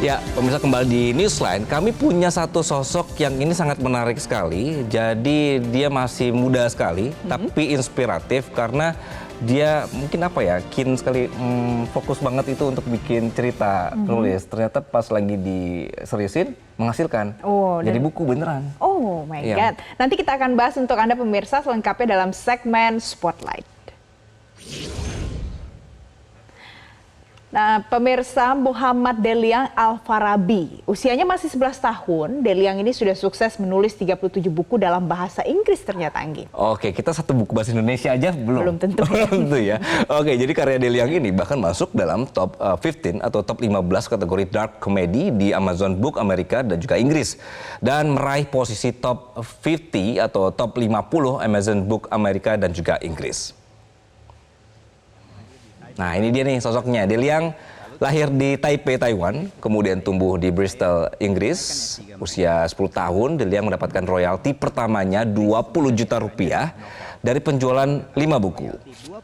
Ya, pemirsa kembali di Newsline, kami punya satu sosok yang ini sangat menarik sekali. Jadi dia masih muda sekali, tapi inspiratif karena dia mungkin apa ya, keen sekali, fokus banget itu untuk bikin cerita nulis. Ternyata pas lagi diseriusin, menghasilkan. Jadi buku beneran. Oh my God. Nanti kita akan bahas untuk Anda pemirsa selengkapnya dalam segmen Spotlight. Nah, pemirsa, Muhammad Deliang Al-Farabi, usianya masih 11 tahun. Deliang ini sudah sukses menulis 37 buku dalam bahasa Inggris ternyata, Anggi. Oke, kita satu buku bahasa Indonesia aja belum? Belum tentu. Belum tentu ya. Oke, jadi karya Deliang ini bahkan masuk dalam top 15 atau top 15 kategori dark comedy di Amazon Book Amerika dan juga Inggris. Dan meraih posisi top 50 atau top 50 Amazon Book Amerika dan juga Inggris. Nah, ini dia nih sosoknya. Deliang lahir di Taipei, Taiwan, kemudian tumbuh di Bristol, Inggris. Usia 10 tahun, Deliang mendapatkan royalti pertamanya 20 juta rupiah dari penjualan 5 buku.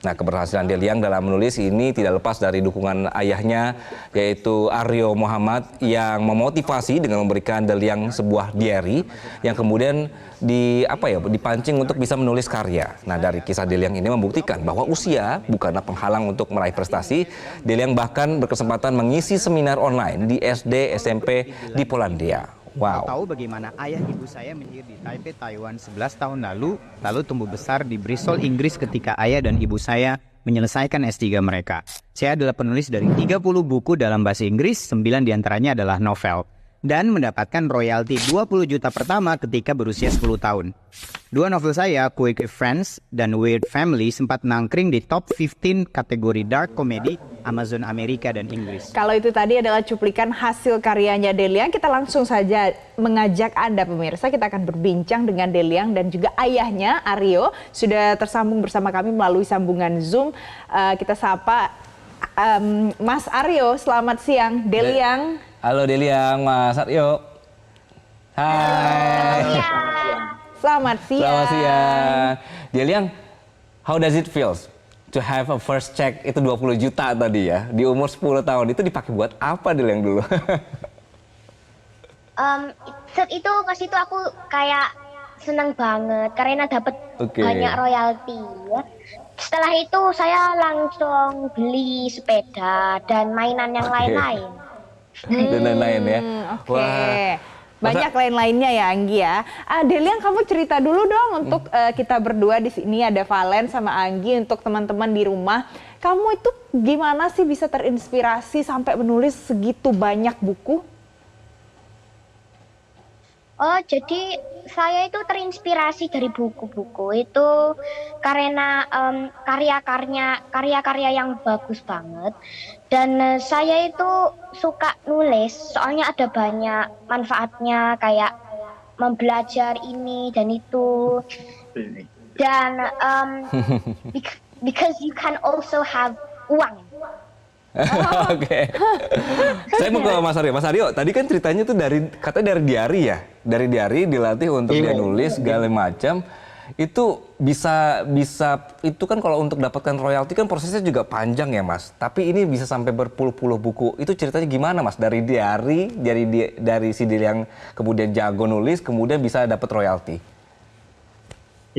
Nah, keberhasilan Deliang dalam menulis ini tidak lepas dari dukungan ayahnya, yaitu Aryo Muhammad, yang memotivasi dengan memberikan Deliang sebuah diary yang kemudian dipancing untuk bisa menulis karya. Nah, dari kisah Deliang ini membuktikan bahwa usia bukanlah penghalang untuk meraih prestasi. Deliang bahkan berkesempatan mengisi seminar online di SD, SMP di Polandia. Wow. Tahu bagaimana ayah ibu saya menjadi di Taipei, Taiwan 11 tahun lalu tumbuh besar di Bristol, Inggris ketika ayah dan ibu saya menyelesaikan S3 mereka. Saya adalah penulis dari 30 buku dalam bahasa Inggris, 9 diantaranya adalah novel. Dan mendapatkan royalti 20 juta pertama ketika berusia 10 tahun. Dua novel saya, Quirky Friends dan Weird Family, sempat nangkring di top 15 kategori dark comedy Amazon Amerika dan Inggris. Kalau itu tadi adalah cuplikan hasil karyanya Deliang, kita langsung saja mengajak Anda pemirsa, kita akan berbincang dengan Deliang dan juga ayahnya Aryo. Sudah tersambung bersama kami melalui sambungan Zoom. Kita sapa Mas Aryo, selamat siang. Deliang. Halo Deliang, Mas Aryo. Hai. Selamat siang. Selamat siang. Deliang, how does it feels to have a first check itu 20 juta tadi ya, di umur 10 tahun, itu dipakai buat apa Deliang dulu? Saat itu pas itu aku kayak senang banget karena dapat banyak royalti. Setelah itu saya langsung beli sepeda dan mainan yang lain-lain. Dan lain-lain ya. Oke. Banyak lain-lainnya ya Anggi ya. Deliang, kamu cerita dulu dong untuk kita berdua di sini, ada Valen sama Anggi, untuk teman-teman di rumah. Kamu itu gimana sih bisa terinspirasi sampai menulis segitu banyak buku? Oh, jadi saya itu terinspirasi dari buku-buku itu karena karya-karya yang bagus banget. Dan saya itu suka nulis, soalnya ada banyak manfaatnya kayak membelajar ini dan itu. Dan because you can also have uang. Oke. Saya mau ke Mas Aryo. Mas Aryo, tadi kan ceritanya tuh katanya dari diary ya. Dari diary dilatih untuk dia nulis segala macam. Itu bisa itu kan kalau untuk dapatkan royalti kan prosesnya juga panjang ya Mas. Tapi ini bisa sampai berpuluh-puluh buku. Itu ceritanya gimana Mas? Dari diary, dari si Deliang kemudian jago nulis, kemudian bisa dapat royalti.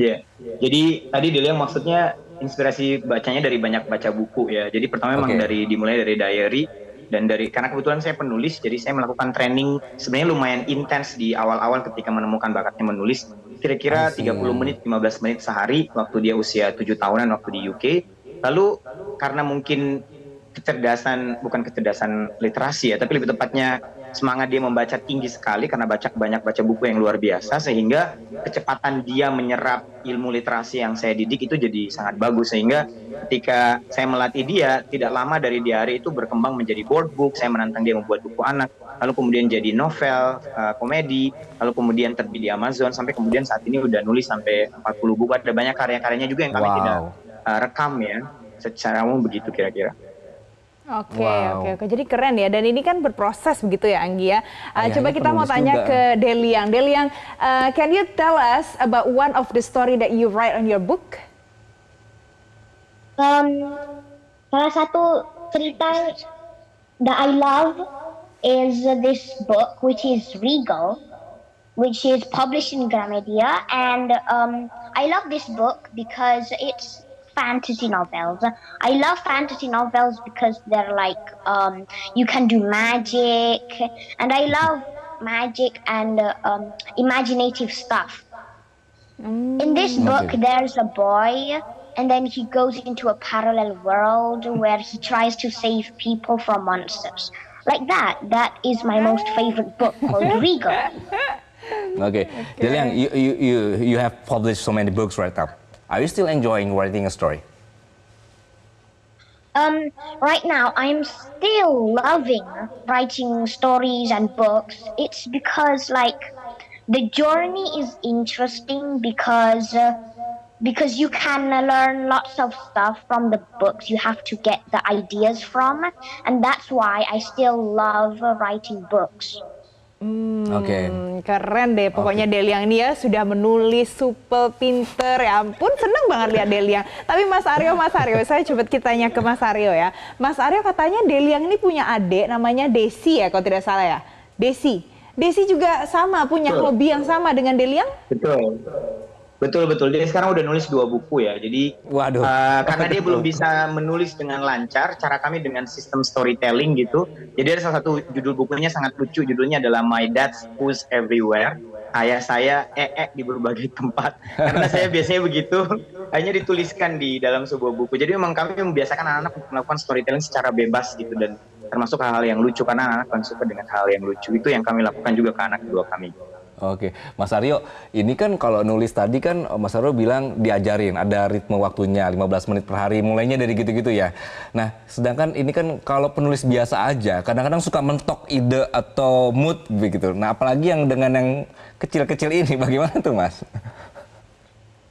Iya. Jadi tadi Deliang maksudnya inspirasi bacanya dari banyak baca buku ya. Jadi pertama memang dimulai dari diary, dan karena kebetulan saya penulis, jadi saya melakukan training sebenarnya lumayan intens di awal-awal ketika menemukan bakatnya menulis. Kira-kira 30 menit, 15 menit sehari waktu dia usia 7 tahunan waktu di UK. Lalu karena mungkin bukan kecerdasan literasi ya, tapi lebih tepatnya semangat dia membaca tinggi sekali karena banyak baca buku yang luar biasa, sehingga kecepatan dia menyerap ilmu literasi yang saya didik itu jadi sangat bagus, sehingga ketika saya melatih dia, tidak lama dari diary itu berkembang menjadi board book. Saya menantang dia membuat buku anak, lalu kemudian jadi novel, komedi, lalu kemudian terbit di Amazon, sampai kemudian saat ini udah nulis sampai 40 buku. Ada banyak karya-karyanya juga yang kami tidak rekam ya, secara umum begitu kira-kira. Oke. Jadi keren ya. Dan ini kan berproses begitu ya Anggi ya. Coba kita mau tanya ke Deliang. Deliang, can you tell us about one of the story that you write on your book? Salah satu cerita that I love is this book, which is Regal, which is published in Gramedia. And I love this book because it's fantasy novels. I love fantasy novels because they're like you can do magic, and I love magic and imaginative stuff. In this book, there's a boy, and then he goes into a parallel world where he tries to save people from monsters. Like that. That is my most favorite book called Regal. Okay. Deliang, you have published so many books right now. Are you still enjoying writing a story? Right now, I'm still loving writing stories and books. It's because, like, the journey is interesting because you can learn lots of stuff from the books you have to get the ideas from, and that's why I still love writing books. Oke. Keren deh, pokoknya Deliang ini ya sudah menulis super pinter, ya ampun seneng banget lihat Deliang. Tapi Mas Aryo, saya coba tanya ke Mas Aryo ya. Mas Aryo katanya Deliang ini punya adik namanya Desi ya, kalau tidak salah ya. Desi juga sama, punya hobi yang sama dengan Deliang? Betul. Dia sekarang udah nulis 2 buku ya. Jadi Waduh. Karena dia belum bisa menulis dengan lancar, cara kami dengan sistem storytelling gitu. Jadi ada salah satu judul bukunya sangat lucu, judulnya adalah My Dad's Who's Everywhere. Ayah saya di berbagai tempat. Karena saya biasanya begitu, hanya dituliskan di dalam sebuah buku. Jadi memang kami membiasakan anak-anak untuk melakukan storytelling secara bebas gitu, dan termasuk hal-hal yang lucu, karena anak-anak paling suka dengan hal yang lucu. Itu yang kami lakukan juga ke anak kedua kami. Oke, Mas Aryo, ini kan kalau nulis tadi kan Mas Aryo bilang diajarin, ada ritme waktunya 15 menit per hari, mulainya dari gitu-gitu ya. Nah, sedangkan ini kan kalau penulis biasa aja, kadang-kadang suka mentok ide atau mood begitu. Nah, apalagi yang dengan yang kecil-kecil ini, bagaimana tuh Mas?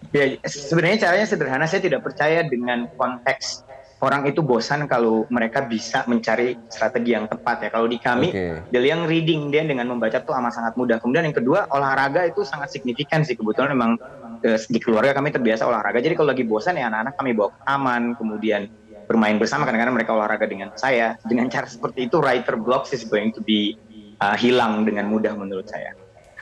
Ya, sebenarnya caranya sederhana, saya tidak percaya dengan konteks orang itu bosan kalau mereka bisa mencari strategi yang tepat ya. Kalau di kami, Deliang reading, dia dengan membaca tuh amat sangat mudah. Kemudian yang kedua, olahraga itu sangat signifikan sih. Kebetulan memang di keluarga kami terbiasa olahraga. Jadi kalau lagi bosan ya anak-anak kami bawa ke taman, kemudian bermain bersama. Kadang-kadang mereka olahraga dengan saya. Dengan cara seperti itu, writer block is going to be hilang dengan mudah menurut saya.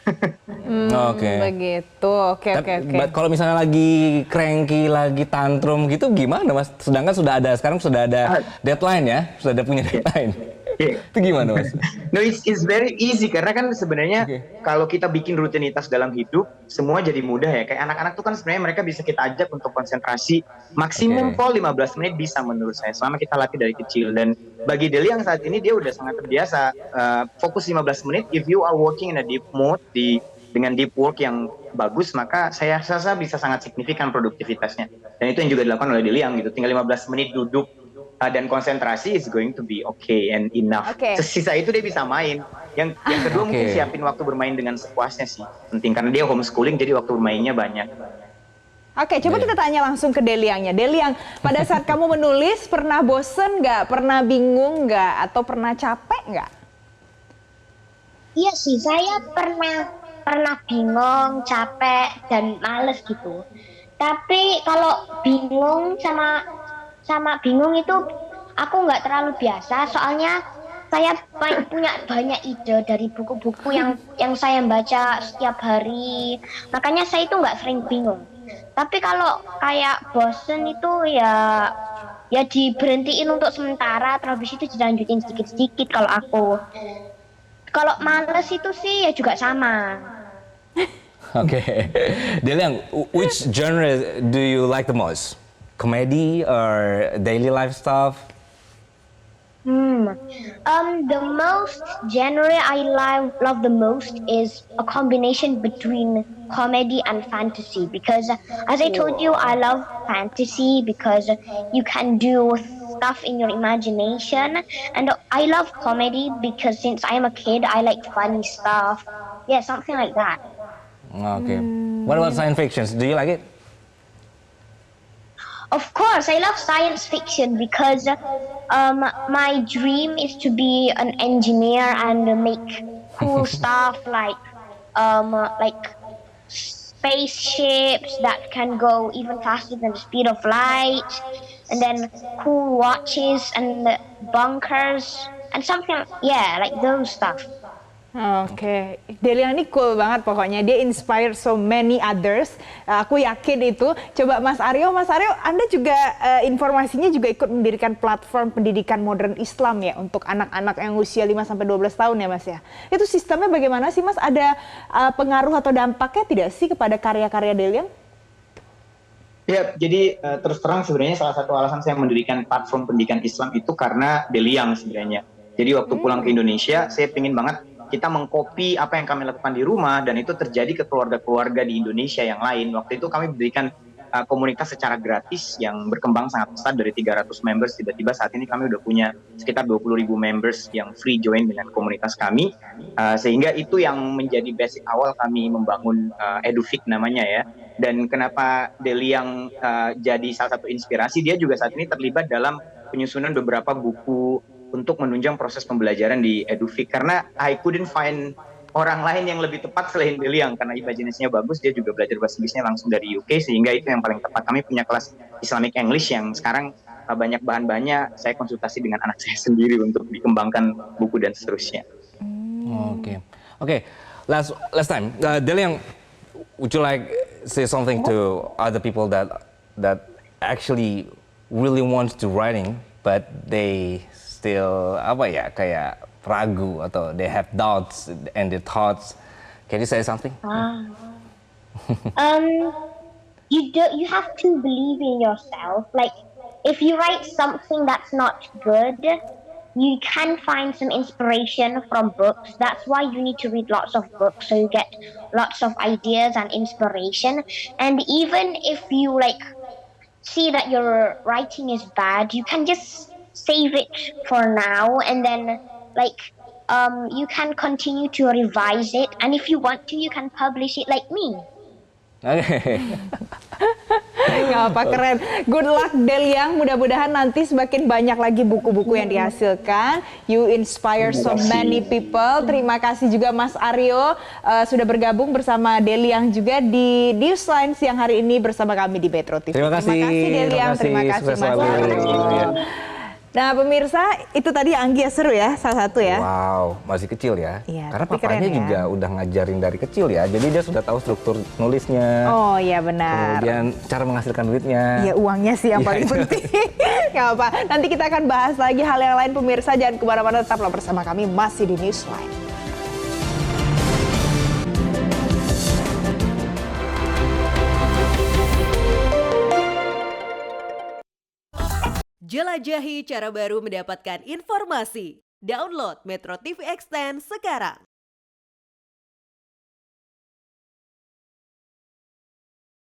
Begitu. Oke. Kalau misalnya lagi cranky, lagi tantrum gitu gimana Mas? Sedangkan sekarang sudah ada deadline ya, sudah ada punya deadline. Itu gimana Mas? No, it's very easy karena kan sebenarnya kalau kita bikin rutinitas dalam hidup, semua jadi mudah ya. Kayak anak-anak tuh kan sebenarnya mereka bisa kita ajak untuk konsentrasi maksimum 15 menit bisa menurut saya, selama kita latih dari kecil. Dan bagi Deliang saat ini dia udah sangat terbiasa fokus 15 menit. If you are working in a deep mode, dengan deep work yang bagus, maka saya rasa bisa sangat signifikan produktivitasnya. Dan itu yang juga dilakukan oleh Deliang gitu. Tinggal 15 menit duduk dan konsentrasi is going to be okay and enough. Sisa itu dia bisa main. Yang kedua mungkin siapin waktu bermain dengan sepuasnya sih. Penting karena dia homeschooling, jadi waktu bermainnya banyak. Oke, coba kita tanya langsung ke Deliangnya. Deliang, pada saat kamu menulis pernah bosen nggak? Pernah bingung nggak? Atau pernah capek nggak? Iya sih, saya pernah bingung, capek, dan males gitu. Tapi kalau bingung sama bingung itu aku nggak terlalu biasa, soalnya saya punya banyak ide dari buku-buku yang saya baca setiap hari, makanya saya itu nggak sering bingung. Tapi kalau kayak bosen itu ya diberhentiin untuk sementara, terus habis itu dilanjutin sedikit-sedikit kalau aku. Kalau males itu sih ya juga sama. Oke. Deliang, which genre do you like the most? Comedy or daily life stuff? The most genre I love the most is a combination between comedy and fantasy, because as I told you, I love fantasy because you can do stuff in your imagination, and I love comedy because since I'm a kid, I like funny stuff. Yeah, something like that. Okay. What about science fiction? Do you like it? Of course, I love science fiction because my dream is to be an engineer and make cool stuff like spaceships that can go even faster than the speed of light, and then cool watches and bunkers. and something, yeah, like those stuff. Oke, Deliang ini cool banget pokoknya. Dia inspire so many others. Aku yakin itu. Coba Mas Aryo, Anda juga informasinya juga ikut mendirikan platform pendidikan modern Islam ya untuk anak-anak yang usia 5 sampai 12 tahun ya Mas ya. Itu sistemnya bagaimana sih Mas? Ada pengaruh atau dampaknya tidak sih kepada karya-karya Deliang? Ya, jadi terus terang sebenarnya salah satu alasan saya mendirikan platform pendidikan Islam itu karena Deliang sebenarnya. Jadi waktu pulang ke Indonesia, saya pengen banget kita mengcopy apa yang kami lakukan di rumah dan itu terjadi ke keluarga-keluarga di Indonesia yang lain. Waktu itu kami berikan komunitas secara gratis yang berkembang sangat pesat dari 300 members. Tiba-tiba saat ini kami udah punya sekitar 20.000 members yang free join dengan komunitas kami. Sehingga itu yang menjadi basic awal kami membangun Edufik namanya ya. Dan kenapa Deliang jadi salah satu inspirasi, dia juga saat ini terlibat dalam penyusunan beberapa buku untuk menunjang proses pembelajaran di Edufik. Karena I couldn't find orang lain yang lebih tepat selain Deliang, karena imajinasinya bagus, dia juga belajar bahasa Inggrisnya langsung dari UK, sehingga itu yang paling tepat. Kami punya kelas Islamic English yang sekarang banyak bahan-bahannya saya konsultasi dengan anak saya sendiri untuk dikembangkan buku dan seterusnya. Oke. Last time, Deliang, would you like say something to other people that actually really want to writing, but they still kayak ragu atau they have doubts and their thoughts? Can you say something? You have to believe in yourself. Like, if you write something that's not good, you can find some inspiration from books. That's why you need to read lots of books, so you get lots of ideas and inspiration. And even if you see that your writing is bad, you can just save it for now, and then you can continue to revise it, and if you want to, you can publish it like me. Nggak apa, keren. Good luck Deliang, mudah-mudahan nanti semakin banyak lagi buku-buku yang dihasilkan. You inspire so many people. Terima kasih juga Mas Aryo sudah bergabung bersama Deliang juga di Newsline siang hari ini bersama kami di Metro TV. Terima kasih Deliang, terima kasih Mas Aryo. Nah pemirsa, itu tadi Anggi ya, seru ya, salah satu ya. Wow, masih kecil ya. Iya, karena tapi papanya keren ya. juga udah ngajarin dari kecil ya. Jadi dia sudah tahu struktur nulisnya. Oh iya benar. Kemudian cara menghasilkan duitnya. Ya uangnya sih yang paling penting. Gak apa, nanti kita akan bahas lagi hal yang lain pemirsa. Jangan kemana-mana, tetaplah bersama kami masih di Newsline. Jelajahi cara baru mendapatkan informasi. Download Metro TV Extend sekarang.